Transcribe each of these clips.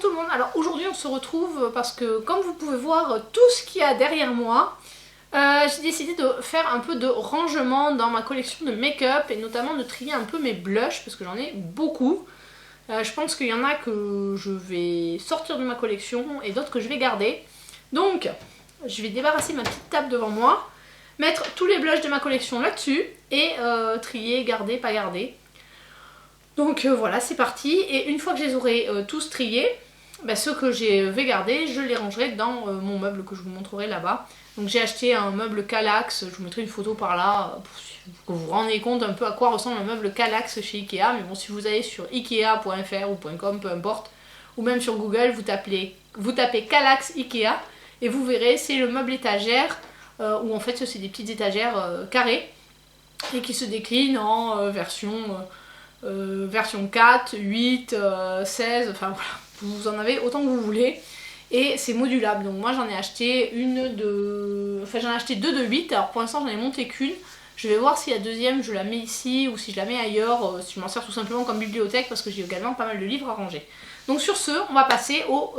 tout le monde. Alors aujourd'hui on se retrouve parce que comme vous pouvez voir tout ce qu'il y a derrière moi, j'ai décidé de faire un peu de rangement dans ma collection de make-up et notamment de trier un peu mes blushs parce que j'en ai beaucoup. Je pense qu'il y en a que je vais sortir de ma collection et d'autres que je vais garder. Donc je vais débarrasser ma petite table devant moi, mettre tous les blushs de ma collection là-dessus et trier, garder, pas garder. Donc voilà, c'est parti. Et une fois que je les aurai tous triés, ceux que je vais garder, je les rangerai dans mon meuble que je vous montrerai là-bas. Donc j'ai acheté un meuble Kallax, je vous mettrai une photo par là pour que vous vous rendiez compte un peu à quoi ressemble un meuble Kallax chez Ikea. Mais bon, si vous allez sur ikea.fr ou .com, peu importe, ou même sur Google, vous tapez Kallax Ikea et vous verrez, c'est le meuble étagère où en fait c'est des petites étagères carrées et qui se déclinent en version 4, 8, 16, enfin voilà, vous en avez autant que vous voulez. Et c'est modulable, donc moi j'en ai acheté j'en ai acheté deux de 8, alors pour l'instant j'en ai monté qu'une. Je vais voir si la deuxième je la mets ici ou si je la mets ailleurs, si je m'en sers tout simplement comme bibliothèque parce que j'ai également pas mal de livres à ranger. Donc sur ce, on va passer au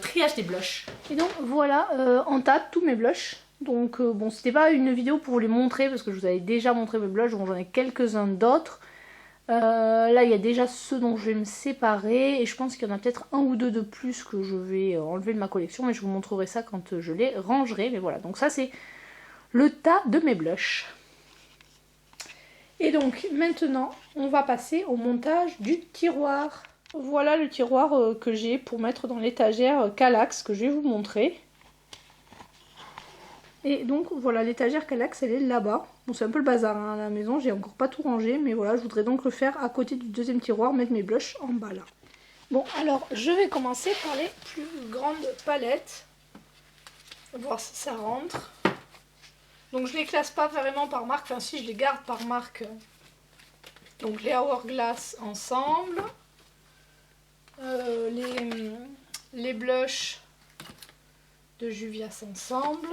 triage des blushs. Et donc voilà en tas tous mes blushs. Donc bon, c'était pas une vidéo pour vous les montrer parce que je vous avais déjà montré mes blushs, donc j'en ai quelques-uns d'autres. Là il y a déjà ceux dont je vais me séparer et je pense qu'il y en a peut-être un ou deux de plus que je vais enlever de ma collection, mais je vous montrerai ça quand je les rangerai. Mais voilà, donc ça c'est le tas de mes blushs. Et donc maintenant on va passer au montage du tiroir. Voilà le tiroir que j'ai pour mettre dans l'étagère Kallax que je vais vous montrer. Et donc voilà, l'étagère Kallax elle est là-bas. Bon, c'est un peu le bazar hein, à la maison, j'ai encore pas tout rangé, mais voilà, je voudrais donc le faire à côté du deuxième tiroir, mettre mes blushs en bas là. Bon, alors je vais commencer par les plus grandes palettes, voir si ça rentre. Donc je les classe pas vraiment par marque, enfin si je les garde par marque. Donc les Hourglass ensemble, les blushs de Juvia's ensemble.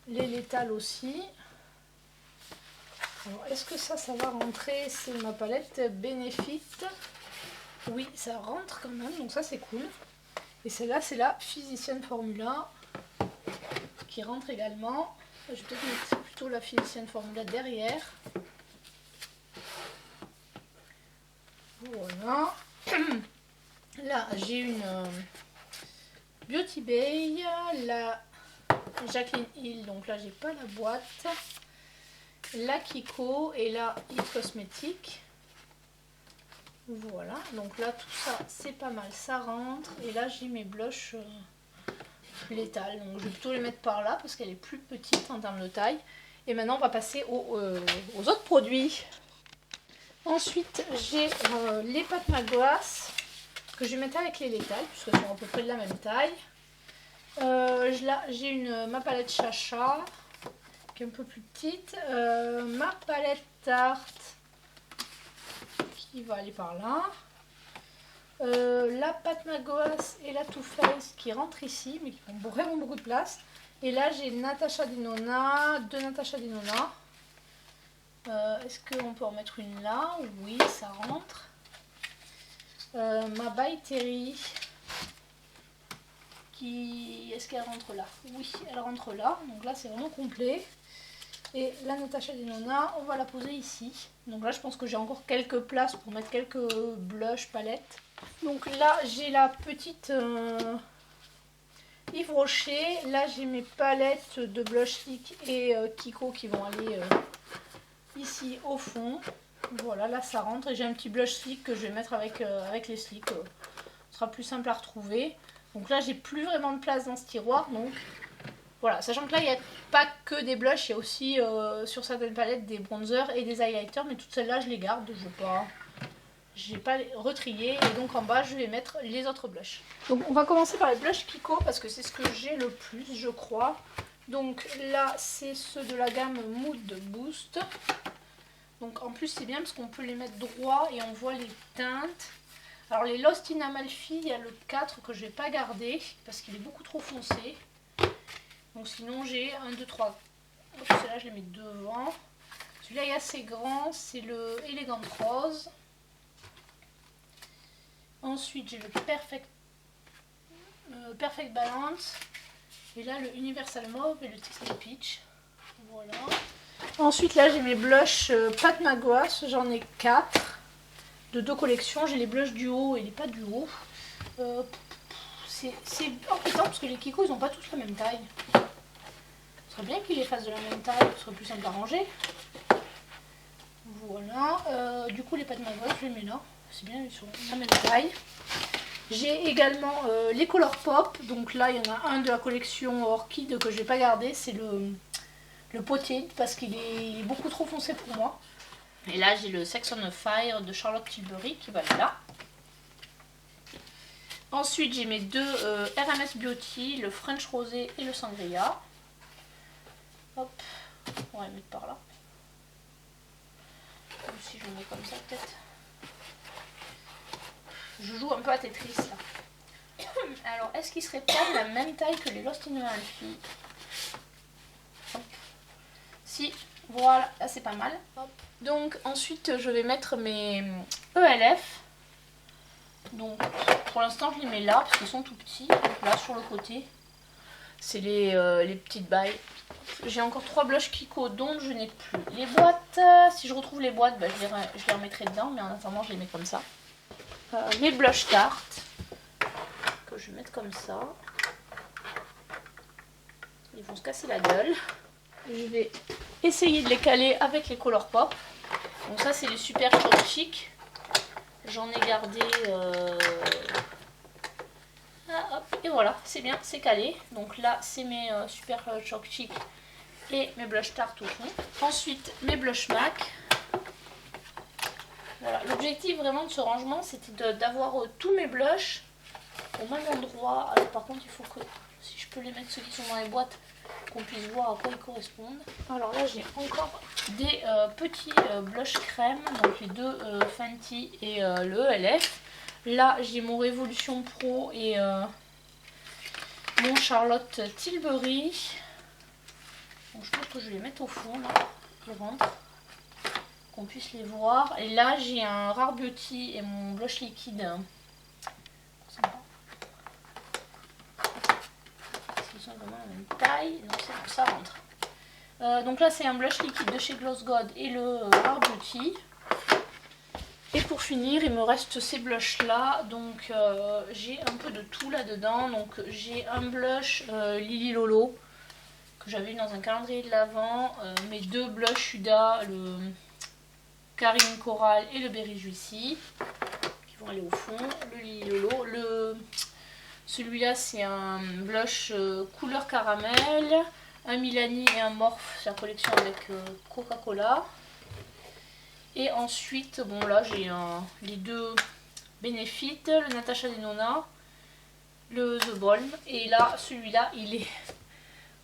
Les Lethal aussi. Alors est-ce que ça va rentrer? C'est ma palette Benefit. Oui, ça rentre quand même, donc ça c'est cool. Et celle-là c'est la Physician Formula qui rentre également. Je vais peut-être mettre plutôt la Physician Formula derrière. Voilà. Là j'ai une Beauty Bay, la Jaclyn Hill, donc là j'ai pas la boîte, la Kiko et la It Cosmetics. Voilà, donc là tout ça c'est pas mal, ça rentre. Et là j'ai mes blushs Lethal, donc je vais plutôt les mettre par là parce qu'elle est plus petite en termes de taille. Et maintenant on va passer aux autres produits. Ensuite j'ai les Pat McGrath que je vais mettre avec les Lethal puisqu'elles sont à peu près de la même taille. Là j'ai ma palette Chacha qui est un peu plus petite, ma palette Tarte qui va aller par là, la Pat McGrath et la Too Faced qui rentrent ici mais qui prennent vraiment beaucoup de place. Et là j'ai Natasha Denona, deux Natasha Denona. Est-ce qu'on peut en mettre une là? Oui, ça rentre. Ma By Terry. Est-ce qu'elle rentre là? Oui, elle rentre là, donc là c'est vraiment complet. Et la Natasha Denona, on va la poser ici. Donc là je pense que j'ai encore quelques places pour mettre quelques blushs, palettes. Donc là j'ai la petite Yves Rocher. Là j'ai mes palettes de blush stick et Kiko qui vont aller ici au fond. Voilà, là ça rentre et j'ai un petit blush stick que je vais mettre avec les sticks. Ce sera plus simple à retrouver. Donc là j'ai plus vraiment de place dans ce tiroir, donc voilà, sachant que là il n'y a pas que des blushs, il y a aussi sur certaines palettes des bronzers et des highlighters, mais toutes celles-là je les garde, je n'ai pas retrié, et donc en bas je vais mettre les autres blushs. Donc on va commencer par les blushs Kiko parce que c'est ce que j'ai le plus je crois. Donc là c'est ceux de la gamme Mood Boost. Donc en plus c'est bien parce qu'on peut les mettre droit et on voit les teintes. Alors les Lost in Amalfi, il y a le 4 que je vais pas garder parce qu'il est beaucoup trop foncé. Donc sinon j'ai 1, 2, 3. Celui-là je les mets devant. Celui-là est assez grand, c'est le Elegant Rose. Ensuite j'ai le Perfect Balance. Et là le Universal Mauve et le Texture Peach. Voilà. Ensuite là j'ai mes blushs Pat McGrath, j'en ai 4 de 2 collections. J'ai les blushs du haut et les pas du haut. C'est embêtant parce que les Kiko ils ont pas tous la même taille. Ce serait bien qu'ils les fassent de la même taille, ce serait plus simple à ranger. Voilà, du coup les Pat McGrath je les mets là, c'est bien, ils sont de la même taille. J'ai également les Colourpop, donc là il y en a un de la collection Orchid que je vais pas garder, c'est le potier parce qu'il est beaucoup trop foncé pour moi. Et là j'ai le Sex on Fire de Charlotte Tilbury qui va là. Ensuite j'ai mes deux RMS Beauty, le French Rosé et le Sangria. Hop, on va les mettre par là. Ou si je le mets comme ça peut-être. Je joue un peu à Tetris là. Alors est-ce qu'il serait pas de la même taille que les Lost in Amalfi? Si, voilà, là c'est pas mal. Hop. Donc ensuite je vais mettre mes ELF. Donc pour l'instant je les mets là parce qu'ils sont tout petits. Donc là sur le côté, c'est les petites bails. J'ai encore 3 blushs Kiko dont je n'ai plus les boîtes. Si je retrouve les boîtes, bah, je les remettrai dedans, mais en attendant je les mets comme ça. Mes blush Tarte que je vais mettre comme ça. Ils vont se casser la gueule. Je vais essayer de les caler avec les Colourpop. Donc ça c'est les super chic. J'en ai gardé hop, et voilà, c'est bien, c'est calé. Donc là c'est mes super chic et mes blush Tarte au fond. Ensuite mes blush MAC. Voilà, l'objectif vraiment de ce rangement c'était d'avoir tous mes blushs au même endroit. Alors par contre il faut que, si je peux les mettre ceux qui sont dans les boîtes, qu'on puisse voir à quoi ils correspondent. Alors là j'ai encore des petits blush crème, donc les deux Fenty et le ELF. Là j'ai mon Révolution Pro et mon Charlotte Tilbury. Donc je pense que je vais les mettre au fond là, les ventres, qu'on puisse les voir. Et là j'ai un Rare Beauty et mon blush liquide. Ils sont vraiment la même taille, donc c'est pour ça rentre. Donc là c'est un blush liquide de chez Gloss God et le Rare Beauty. Et pour finir il me reste ces blushs là, donc j'ai un peu de tout là dedans. Donc j'ai un blush Lily Lolo que j'avais eu dans un calendrier de l'Avent, mes deux blushs Huda, le Karine Coral et le Berry Juicy qui vont aller au fond. Le Lily Lolo, celui-là c'est un blush couleur caramel, un Milani et un Morphe, c'est la collection avec Coca-Cola. Et ensuite, bon là j'ai les deux Benefit, le Natasha Denona, le The Balm. Et là, celui-là, il est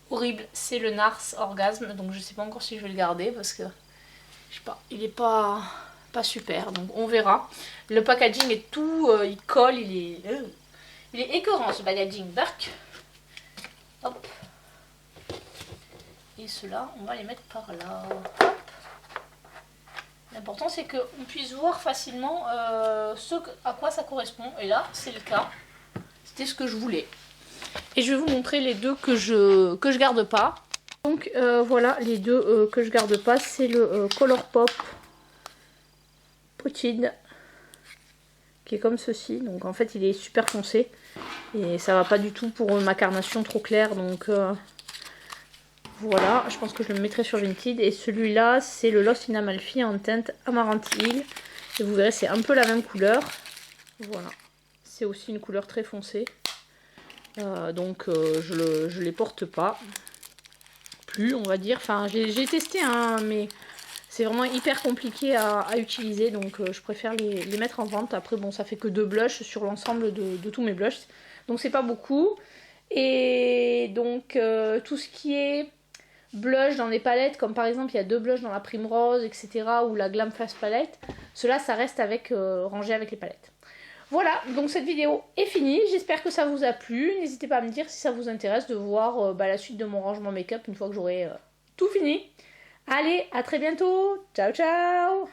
horrible, c'est le Nars Orgasme. Donc je sais pas encore si je vais le garder parce que, je sais pas, il est pas super. Donc on verra. Le packaging est tout, il colle, il est écœurant ce packaging. Dark. Hop. Et ceux-là, on va les mettre par là. Hop. L'important c'est qu'on puisse voir facilement ce à quoi ça correspond. Et là c'est le cas. C'était ce que je voulais. Et je vais vous montrer les deux que je garde pas. Donc voilà les deux que je garde pas. C'est le Colourpop Potide qui est comme ceci. Donc en fait il est super foncé. Et ça va pas du tout pour ma carnation trop claire. Donc voilà, je pense que je le mettrai sur Vinted. Et celui-là, c'est le Lost in Amalfi en teinte Amarantille. Et vous verrez, c'est un peu la même couleur. Voilà, c'est aussi une couleur très foncée. Donc je les porte pas. Plus, on va dire. Enfin, j'ai testé, hein, mais c'est vraiment hyper compliqué à utiliser. Donc je préfère les mettre en vente. Après, bon, ça fait que 2 blushs sur l'ensemble de tous mes blushs. Donc c'est pas beaucoup. Et donc tout ce qui est blush dans les palettes, comme par exemple il y a 2 blushs dans la Primrose, etc. ou la Glam Fast Palette, cela ça reste avec rangé avec les palettes. Voilà, donc cette vidéo est finie, j'espère que ça vous a plu. N'hésitez pas à me dire si ça vous intéresse de voir la suite de mon rangement make-up une fois que j'aurai tout fini. Allez, à très bientôt, ciao ciao.